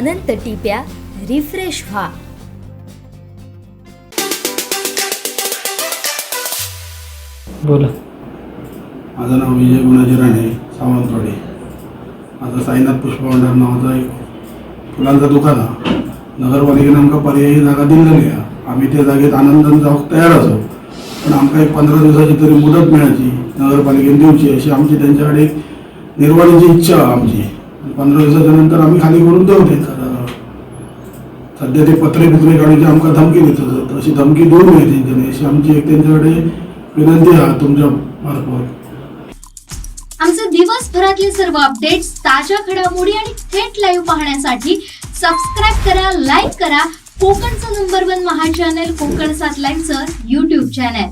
अनंत टिप्या refresh व्हा. बोला. माझं नाव विजय गुणाजी राणे, सावंतवाडी. माझं साईनाथ पुष्पभंडार नावाचं एक फुलांचं दुकान आहे. नगरपालिकेने आमका पर्यायी जागा दिलेली आहे. आम्ही त्या जागेत आनंदाने जाऊक तयार असो, पण आमका एक 15 दिवसाची तरी मुदत मिळायची, नगरपालिकेने देऊची अशी आमची त्यांच्याकडे एक निर्वाणीची इच्छा आहे आमची. 15 दिवसाच्या नंतर आम्ही खाली करून देऊ देत. सध्या ते पत्रे काढूची आमका धमकी देतात, अशी धमकी देऊ नये त्यांच्याने अशी आमची एक त्यांच्याकडे विनंती आहे तुमच्या मार्फत. आमचे दिवसभरातले सर्व अपडेट्स, ताज्या घडामोडी आणि थेट लाईव्ह पाहण्यासाठी सबस्क्राईब करा, लाईक करा कोकणचं नंबर 1 महा चॅनल कोकण 7 लाईनचं YouTube चॅनल.